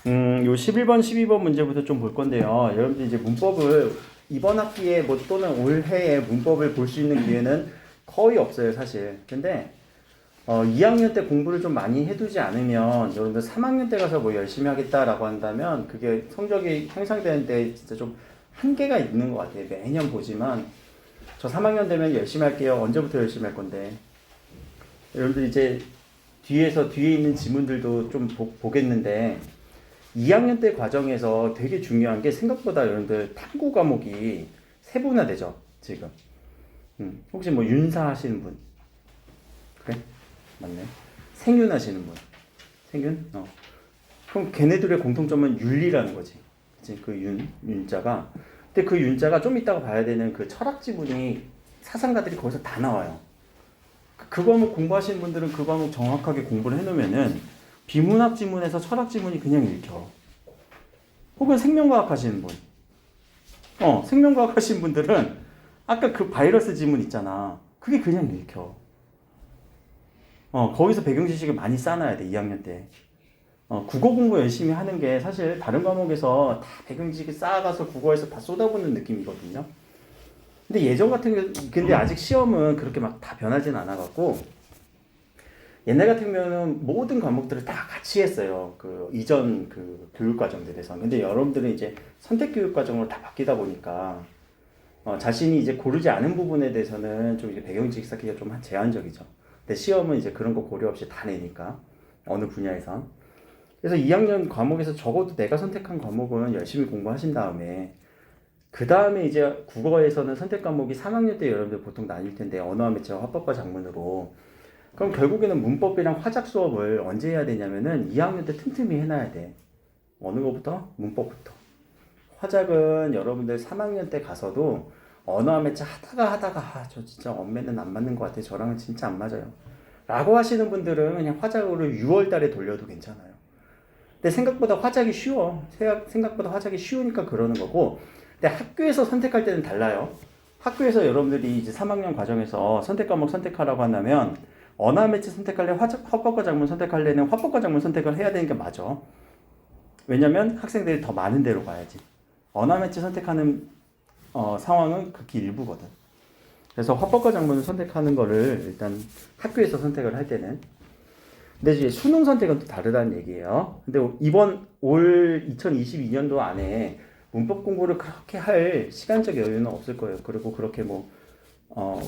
요 11번, 12번 문제부터 좀 볼 건데요. 여러분들 이제 문법을 이번 학기에 뭐 또는 올해에 문법을 볼 수 있는 기회는 거의 없어요, 사실. 근데 2학년 때 공부를 좀 많이 해두지 않으면 여러분들 3학년 때 가서 뭐 열심히 하겠다라고 한다면 그게 성적이 향상되는데 진짜 좀 한계가 있는 것 같아요. 매년 보지만 저 3학년 되면 열심히 할게요. 언제부터 열심히 할 건데. 여러분들 이제 뒤에 있는 지문들도 좀 보겠는데 2학년 때 과정에서 되게 중요한 게 생각보다 여러분들 탐구 과목이 세분화되죠, 지금. 혹시 뭐 윤사 하시는 분? 그래? 맞네. 생윤 하시는 분? 생윤? 그럼 걔네들의 공통점은 윤리라는 거지. 그치? 그 윤자가. 근데 그 윤자가 좀 이따가 봐야 되는 그 철학 지문이 사상가들이 거기서 다 나와요. 그 과목 공부하시는 분들은 그 과목 정확하게 공부를 해놓으면은 비문학 지문에서 철학 지문이 그냥 읽혀. 혹은 생명과학 하시는 분. 생명과학 하시는 분들은 아까 그 바이러스 지문 있잖아. 그게 그냥 읽혀. 거기서 배경 지식을 많이 쌓아놔야 돼, 2학년 때. 국어 공부 열심히 하는 게 사실 다른 과목에서 다 배경 지식을 쌓아가서 국어에서 다 쏟아붓는 느낌이거든요. 근데 예전 같은 근데 아직 시험은 그렇게 막 다 변하진 않아갖고, 옛날 같으면은 모든 과목들을 다 같이 했어요. 그 이전 그 교육과정들에서. 근데 여러분들은 이제 선택교육과정으로 다 바뀌다 보니까, 자신이 이제 고르지 않은 부분에 대해서는 좀 이제 배경지식 쌓기가 좀 제한적이죠. 근데 시험은 이제 그런 거 고려 없이 다 내니까, 어느 분야에선. 그래서 2학년 과목에서 적어도 내가 선택한 과목은 열심히 공부하신 다음에, 그 다음에 이제 국어에서는 선택 과목이 3학년 때 여러분들 보통 나뉠 텐데, 언어와 매체와 화법과 작문으로. 그럼 결국에는 문법이랑 화작 수업을 언제 해야 되냐면은 2학년 때 틈틈이 해놔야 돼. 어느 거부터? 문법부터. 화작은 여러분들 3학년 때 가서도 언어와 매체 하다가 저 진짜 언매는 안 맞는 것 같아요. 저랑은 진짜 안 맞아요. 라고 하시는 분들은 그냥 화작으로 6월 달에 돌려도 괜찮아요. 근데 생각보다 화작이 쉬워. 생각보다 화작이 쉬우니까 그러는 거고. 근데 학교에서 선택할 때는 달라요. 학교에서 여러분들이 이제 3학년 과정에서 선택 과목 선택하라고 한다면 언어 매체 선택할래? 화법과 작문 선택할래는 화법과 작문 선택을 해야 되는 게 맞아. 왜냐면 학생들이 더 많은 데로 가야지. 언어 매체 선택하는 상황은 극히 일부거든. 그래서 화법과 작문을 선택하는 거를 일단 학교에서 선택을 할 때는. 근데 이제 수능 선택은 또 다르다는 얘기예요. 근데 이번 올 2022년도 안에 문법 공부를 그렇게 할 시간적 여유는 없을 거예요. 그리고 그렇게 뭐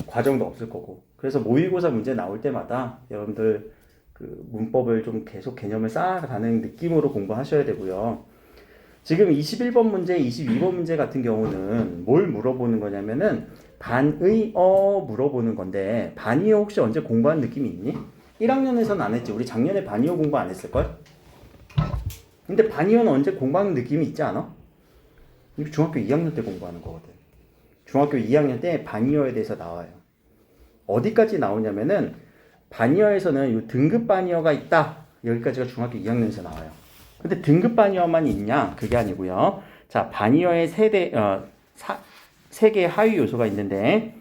과정도 없을 거고. 그래서 모의고사 문제 나올 때마다 여러분들 그 문법을 좀 계속 개념을 쌓아가는 느낌으로 공부하셔야 되고요. 지금 21번 문제, 22번 문제 같은 경우는 뭘 물어보는 거냐면은 반의어 물어보는 건데, 반의어 혹시 언제 공부한 느낌이 있니? 1학년에서는 안 했지. 우리 작년에 반의어 공부 안 했을걸? 근데 반의어는 언제 공부하는 느낌이 있지 않아? 이거 중학교 2학년 때 공부하는 거거든. 중학교 2학년 때 반의어에 대해서 나와요. 어디까지 나오냐면은 반의어에서는 이 등급 반의어가 있다. 여기까지가 중학교 2학년에서 나와요. 근데 등급 반의어만 있냐? 그게 아니고요. 자, 반의어의 세 개의 하위 요소가 있는데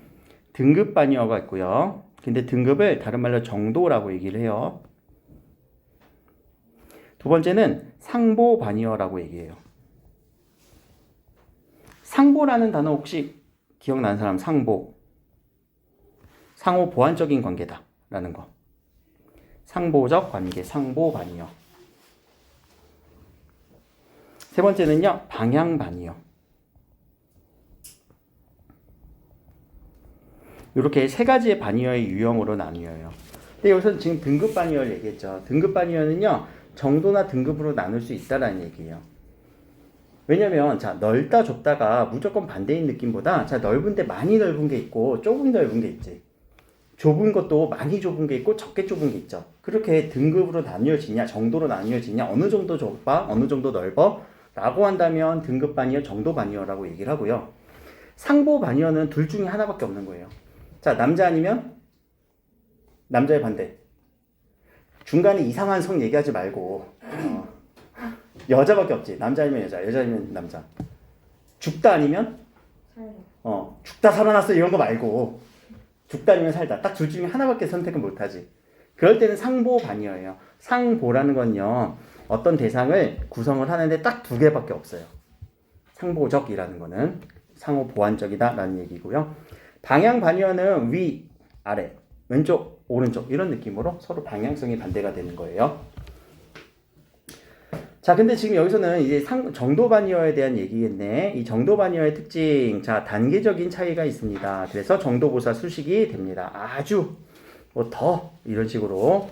등급 반의어가 있고요. 근데 등급을 다른 말로 정도라고 얘기를 해요. 두 번째는 상보 반의어라고 얘기해요. 상보라는 단어 혹시 기억나는 사람? 상보. 상호 보완적인 관계다라는 거. 상보적 관계, 상보 반의어. 세 번째는요, 방향 반의어. 이렇게 세 가지의 반의어의 유형으로 나뉘어요. 근데 여기서 지금 등급 반의어를 얘기했죠. 등급 반의어는요, 정도나 등급으로 나눌 수 있다라는 얘기예요. 왜냐면 자, 넓다 좁다가 무조건 반대인 느낌보다 자, 넓은데 많이 넓은 게 있고 조금 넓은 게 있지. 좁은 것도 많이 좁은 게 있고 적게 좁은 게 있죠. 그렇게 등급으로 나뉘어지냐, 정도로 나뉘어지냐, 어느 정도 좁아, 어느 정도 넓어 라고 한다면 등급 반의어, 정도 반의어라고 얘기를 하고요. 상보 반의어는 둘 중에 하나밖에 없는 거예요. 자, 남자 아니면 남자의 반대. 중간에 이상한 성 얘기하지 말고 여자밖에 없지. 남자 아니면 여자, 여자 아니면 남자. 죽다 아니면 죽다 살아났어 이런 거 말고 죽다 아니면 살다. 딱 둘 중에 하나밖에 선택은 못하지. 그럴 때는 상보 반의어예요. 상보라는 건요, 어떤 대상을 구성을 하는데 딱 두 개밖에 없어요. 상보적이라는 거는 상호 보완적이다라는 얘기고요. 방향 반의어는 위, 아래, 왼쪽, 오른쪽 이런 느낌으로 서로 방향성이 반대가 되는 거예요. 자, 근데 지금 여기서는 이제 정도 반의어에 대한 얘기겠네. 이 정도 반의어의 특징, 자, 단계적인 차이가 있습니다. 그래서 정도보사 수식이 됩니다. 아주 뭐 더 이런 식으로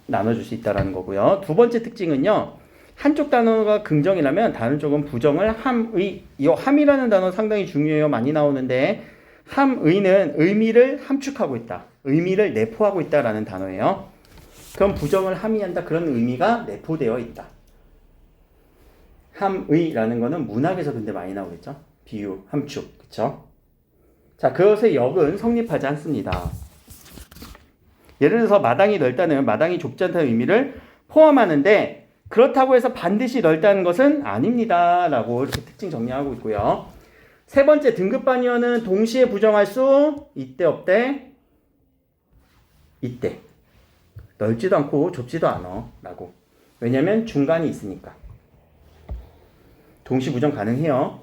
나눠줄 수 있다라는 거고요. 두 번째 특징은요. 한쪽 단어가 긍정이라면 다른 쪽은 부정을 함의. 이 함이라는 단어 상당히 중요해요. 많이 나오는데 함의는 의미를 함축하고 있다. 의미를 내포하고 있다라는 단어예요. 그럼 부정을 함의한다. 그런 의미가 내포되어 있다. 함의라는 거는 문학에서 근데 많이 나오겠죠. 비유, 함축, 그쵸? 자, 그것의 역은 성립하지 않습니다. 예를 들어서 마당이 넓다는 마당이 좁지 않다는 의미를 포함하는데 그렇다고 해서 반드시 넓다는 것은 아닙니다. 라고 이렇게 특징 정리하고 있고요. 세 번째 등급 반의어는 동시에 부정할 수 있대 없대? 있대. 넓지도 않고 좁지도 않아. 라고. 왜냐면 중간이 있으니까. 동시 부정 가능해요.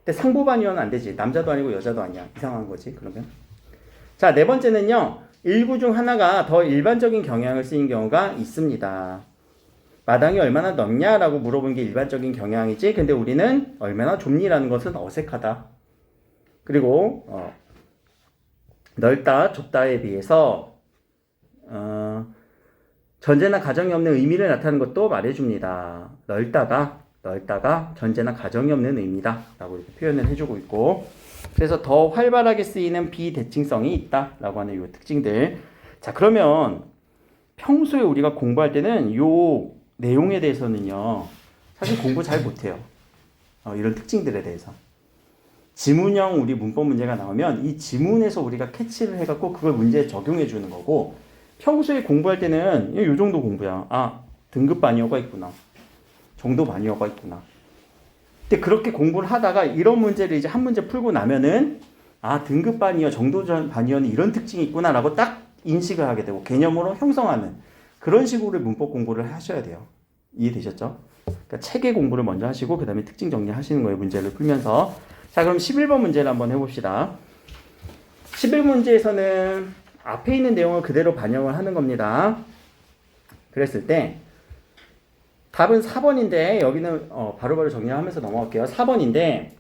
근데 상보 반의어는 안 되지. 남자도 아니고 여자도 아니야. 이상한 거지. 그러면. 자, 네 번째는요. 일부 중 하나가 더 일반적인 경향을 쓰인 경우가 있습니다. 마당이 얼마나 넓냐라고 물어보는 게 일반적인 경향이지. 근데 우리는 얼마나 좁니라는 것은 어색하다. 그리고 넓다, 좁다에 비해서 전제나 가정이 없는 의미를 나타내는 것도 말해줍니다. 넓다가 전제나 가정이 없는 의미다 라고 이렇게 표현을 해주고 있고, 그래서 더 활발하게 쓰이는 비대칭성이 있다 라고 하는 요 특징들. 자, 그러면 평소에 우리가 공부할 때는 요 내용에 대해서는요 사실 공부 잘 못해요. 이런 특징들에 대해서 지문형 우리 문법 문제가 나오면 이 지문에서 우리가 캐치를 해갖고 그걸 문제에 적용해 주는 거고, 평소에 공부할 때는 이 정도 공부야. 아, 등급 반의어가 있구나, 정도 반의어가 있구나. 근데 그렇게 공부를 하다가 이런 문제를 이제 한 문제 풀고 나면은 아, 등급 반의어, 정도 반의어는 이런 특징이 있구나 라고 딱 인식을 하게 되고 개념으로 형성하는 그런 식으로 문법 공부를 하셔야 돼요. 이해되셨죠? 그러니까 체계 공부를 먼저 하시고 그 다음에 특징 정리하시는 거예요. 문제를 풀면서. 자, 그럼 11번 문제를 한번 해봅시다. 11문제에서는 앞에 있는 내용을 그대로 반영을 하는 겁니다. 그랬을 때 답은 4번인데 여기는 바로바로 정리하면서 넘어갈게요. 4번인데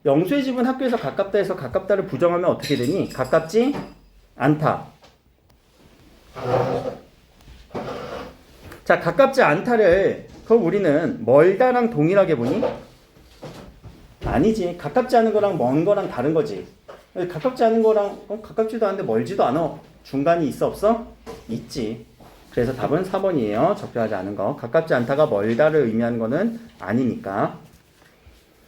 영수의 집은 학교에서 가깝다 해서 가깝다를 부정하면 어떻게 되니? 가깝지 않다. 자, 가깝지 않다를 그럼 우리는 멀다랑 동일하게 보니? 아니지. 가깝지 않은 거랑 먼 거랑 다른 거지. 가깝지 않은 거랑 가깝지도 않은데 멀지도 않아. 중간이 있어 없어? 있지. 그래서 답은 4번이에요. 적절하지 않은 거. 가깝지 않다가 멀다를 의미하는 거는 아니니까.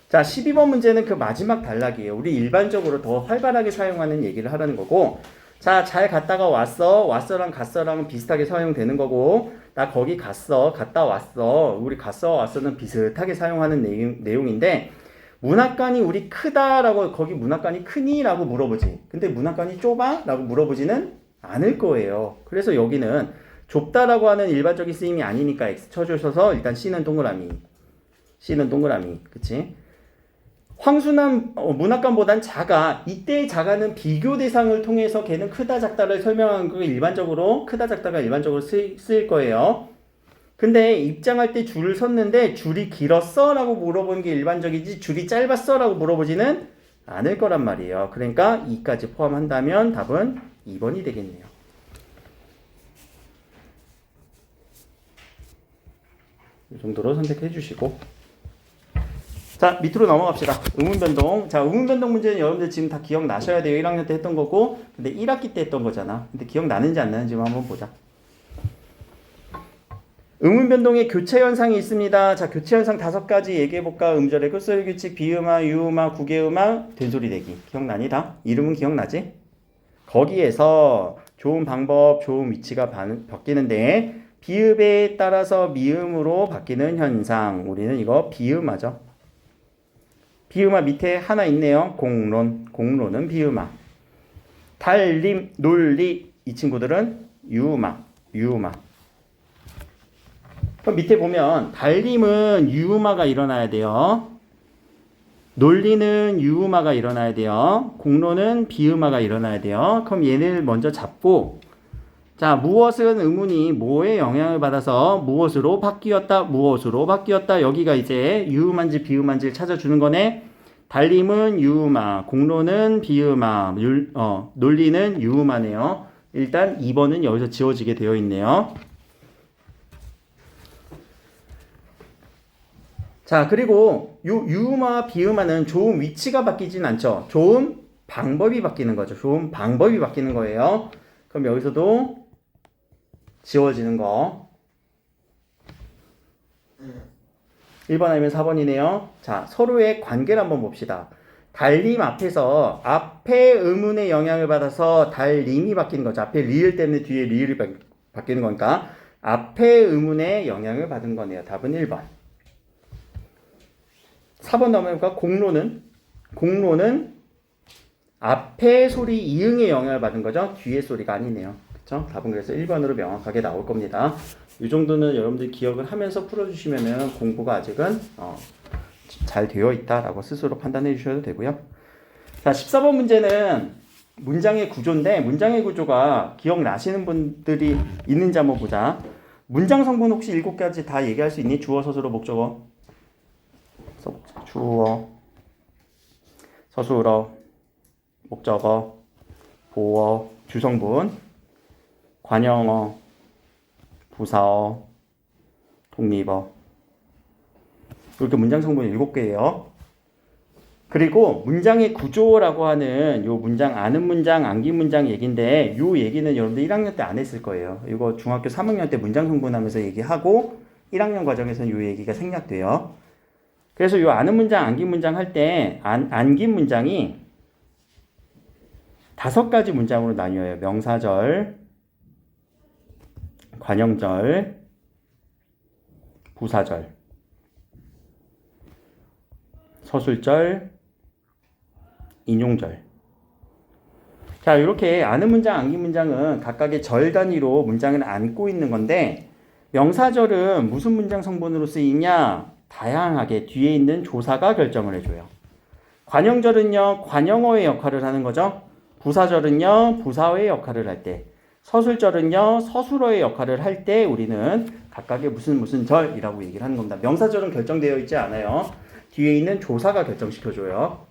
자, 12번 문제는 그 마지막 단락이에요. 우리 일반적으로 더 활발하게 사용하는 얘기를 하라는 거고, 자, 잘 갔다가 왔어. 왔어랑 갔어랑은 비슷하게 사용되는 거고, 나 거기 갔어. 갔다 왔어. 우리 갔어 왔어는 비슷하게 사용하는 내용인데, 문학관이 우리 크다라고, 거기 문학관이 크니? 라고 물어보지. 근데 문학관이 좁아? 라고 물어보지는 않을 거예요. 그래서 여기는 좁다라고 하는 일반적인 쓰임이 아니니까 X 쳐주셔서 일단 C는 동그라미. C는 동그라미. 그치? 황순한 문학관보단 작아. 이때의 작아는 비교 대상을 통해서 걔는 크다 작다를 설명하는 거 일반적으로 크다 작다가 일반적으로 쓰일 거예요. 근데 입장할 때 줄을 섰는데 줄이 길었어? 라고 물어보는 게 일반적이지 줄이 짧았어? 라고 물어보지는 않을 거란 말이에요. 그러니까 2까지 포함한다면 답은 2번이 되겠네요. 이 정도로 선택해 주시고, 자, 밑으로 넘어갑시다. 의문변동. 자, 의문변동 문제는 여러분들 지금 다 기억나셔야 돼요. 1학년 때 했던 거고, 근데 1학기 때 했던 거잖아. 근데 기억나는지 안 나는지 한번 보자. 의문변동에 교차현상이 있습니다. 자, 교차현상 5가지 얘기해볼까? 음절의 끝소리 규칙, 비음화, 유음화, 구개음화, 된소리 대기. 기억나니 다? 이름은 기억나지? 거기에서 좋은 방법, 좋은 위치가 바뀌는데 비읍에 따라서 미음으로 바뀌는 현상. 우리는 이거 비음화죠. 비음화 밑에 하나 있네요. 공론. 공론은 비음화. 달림, 논리 이 친구들은 유음화. 유음화. 그럼 밑에 보면 달림은 유음화가 일어나야 돼요. 논리는 유음화가 일어나야 돼요. 공로는 비음화가 일어나야 돼요. 그럼 얘를 먼저 잡고 자, 무엇은 의문이 뭐에 영향을 받아서 무엇으로 바뀌었다, 무엇으로 바뀌었다. 여기가 이제 유음한지 비음한지를 찾아주는 거네. 달림은 유음화, 공로는 비음화, 논리는 유음화네요. 일단 2번은 여기서 지워지게 되어 있네요. 자, 그리고 유음화, 비음화는 조음 위치가 바뀌진 않죠. 조음 방법이 바뀌는 거죠. 조음 방법이 바뀌는 거예요. 그럼 여기서도 지워지는 거 1번 아니면 4번이네요. 자, 서로의 관계를 한번 봅시다. 달림 앞에서 앞에 의문의 영향을 받아서 달림이 바뀌는 거죠. 앞에 리을 때문에 뒤에 리을이 바뀌는 거니까 앞에 의문의 영향을 받은 거네요. 답은 1번. 4번 넘어가 공로는 앞에 소리 이응의 영향을 받은 거죠. 뒤에 소리가 아니네요. 그렇죠? 답은 그래서 1번으로 명확하게 나올 겁니다. 이 정도는 여러분들 기억을 하면서 풀어주시면은 공부가 아직은 잘 되어 있다라고 스스로 판단해 주셔도 되고요. 자, 14번 문제는 문장의 구조인데 문장의 구조가 기억나시는 분들이 있는지 한번 보자. 문장 성분 혹시 7가지 다 얘기할 수 있니? 주어, 서술어, 목적어. 주어, 서술어, 목적어, 보어, 주성분, 관형어, 부사어, 독립어. 이렇게 문장 성분이 7개예요. 그리고 문장의 구조라고 하는 요 문장, 아는 문장, 암기 문장 얘기인데 요 얘기는 여러분들 1학년 때 안 했을 거예요. 이거 중학교 3학년 때 문장 성분하면서 얘기하고 1학년 과정에서는 요 얘기가 생략돼요. 그래서 요 아는 문장, 암기 문장 할 때 암기 문장이 5가지 문장으로 나뉘어요. 명사절, 관형절, 부사절, 서술절, 인용절. 자, 이렇게 아는 문장, 암기 문장은 각각의 절 단위로 문장을 안고 있는 건데 명사절은 무슨 문장 성분으로 쓰이냐? 다양하게 뒤에 있는 조사가 결정을 해줘요. 관형절은요, 관형어의 역할을 하는 거죠. 부사절은요, 부사어의 역할을 할 때. 서술절은요, 서술어의 역할을 할 때 우리는 각각의 무슨 절이라고 얘기를 하는 겁니다. 명사절은 결정되어 있지 않아요. 뒤에 있는 조사가 결정시켜줘요.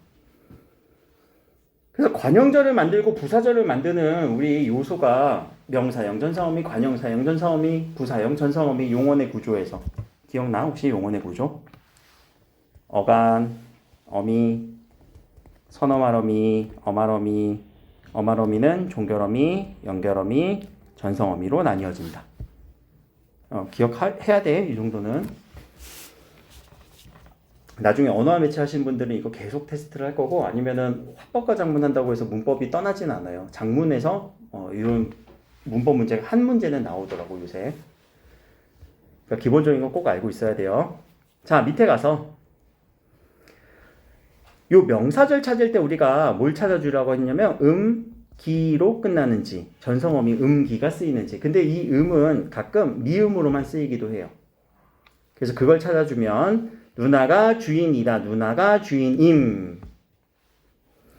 그래서 관형절을 만들고 부사절을 만드는 우리 요소가 명사형 전사어미, 관형사형 전사어미, 부사형 전사어미, 용언의 구조에서 기억나? 혹시 용언의 구조? 어간, 어미, 선어말어미, 어말어미, 어말어미는 종결어미, 연결어미, 전성어미로 나뉘어진다. 기억해야 돼. 이 정도는. 나중에 언어와 매체 하신 분들은 이거 계속 테스트를 할 거고 아니면은 화법과 작문 한다고 해서 문법이 떠나진 않아요. 작문에서 이런 문법 문제가 한 문제는 나오더라고 요새. 그러니까 기본적인 건 꼭 알고 있어야 돼요. 자, 밑에 가서 요 명사절 찾을 때 우리가 뭘 찾아주라고 했냐면 기로 끝나는지 전성어미 기가 쓰이는지. 근데 이 음은 가끔 미음으로만 쓰이기도 해요. 그래서 그걸 찾아주면 누나가 주인이다. 누나가 주인임.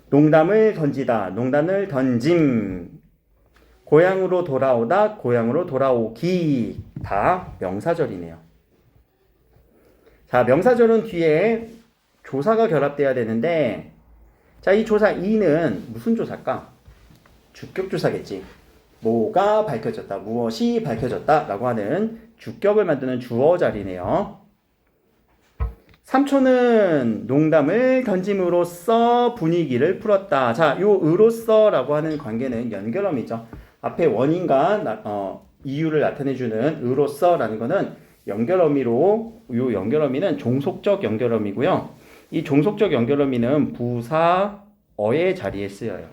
농담을 던지다. 농담을 던짐. 고향으로 돌아오다. 고향으로 돌아오기. 다 명사절이네요. 자, 명사절은 뒤에 조사가 결합돼야 되는데 자, 이 조사 2는 무슨 조사일까? 주격조사겠지. 뭐가 밝혀졌다. 무엇이 밝혀졌다. 라고 하는 주격을 만드는 주어 자리네요. 3초는 농담을 던짐으로써 분위기를 풀었다. 자, 요 으로써라고 하는 관계는 연결어미죠. 앞에 원인과 이유를 나타내주는 으로써라는 거는 연결어미로, 요 연결어미는 종속적 연결어미고요. 이 종속적 연결어미는 부사어의 자리에 쓰여요.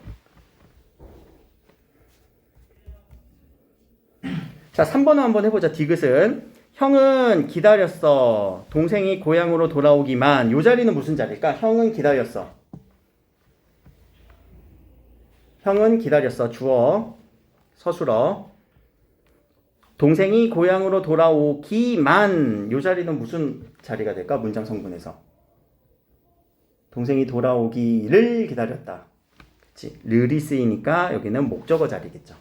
자, 3번을 한번 해보자. 디귿은 형은 기다렸어. 동생이 고향으로 돌아오기만. 요 자리는 무슨 자리일까? 형은 기다렸어. 형은 기다렸어. 주어, 서술어. 동생이 고향으로 돌아오기만 요 자리는 무슨 자리가 될까? 문장 성분에서 동생이 돌아오기를 기다렸다. 그치? 르이 쓰이니까 여기는 목적어 자리겠죠.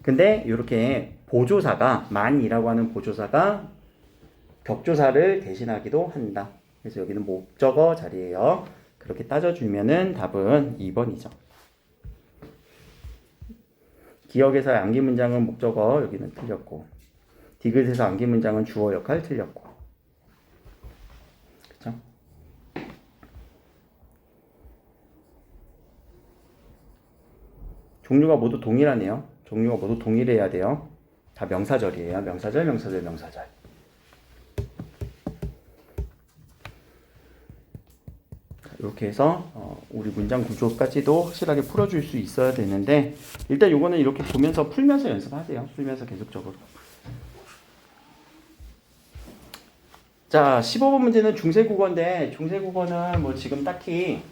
근데 이렇게 보조사가 만이라고 하는 보조사가 격조사를 대신하기도 한다. 그래서 여기는 목적어 자리예요. 그렇게 따져주면은 답은 2번이죠. 기억에서 암기 문장은 목적어 여기는 틀렸고 디귿에서 암기 문장은 주어 역할 틀렸고 그쵸? 종류가 모두 동일하네요. 종류가 모두 동일해야 돼요. 다 명사절이에요. 명사절, 명사절, 명사절. 이렇게 해서 우리 문장 구조까지도 확실하게 풀어줄 수 있어야 되는데 일단 요거는 이렇게 보면서 풀면서 연습하세요. 풀면서 계속적으로. 자, 15번 문제는 중세국어인데 중세국어는 뭐 지금 딱히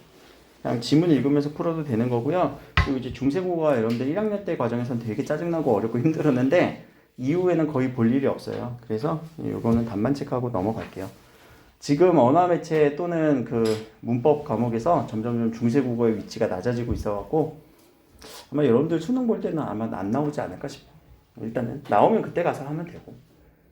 그냥 지문 읽으면서 풀어도 되는 거고요. 그리고 이제 중세국어가 여러분들 1학년 때 과정에서는 되게 짜증나고 어렵고 힘들었는데 이후에는 거의 볼 일이 없어요. 그래서 요거는 답만 체크하고 넘어갈게요. 지금 언어 매체 또는 그 문법 과목에서 점점 중세국어의 위치가 낮아지고 있어갖고 아마 여러분들 수능 볼 때는 아마 안 나오지 않을까 싶어요. 일단은 나오면 그때 가서 하면 되고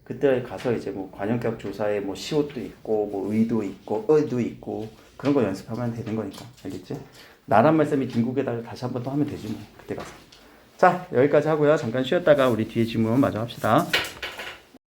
그때 가서 이제 뭐 관형격 조사에 뭐 시옷도 있고 뭐 의도 있고 어도 있고 그런 거 연습하면 되는 거니까 알겠지? 나란 말씀이 딩국에다가 다시 한번 또 하면 되지 뭐 그때 가서. 자 여기까지 하고요. 잠깐 쉬었다가 우리 뒤에 질문 마저 합시다.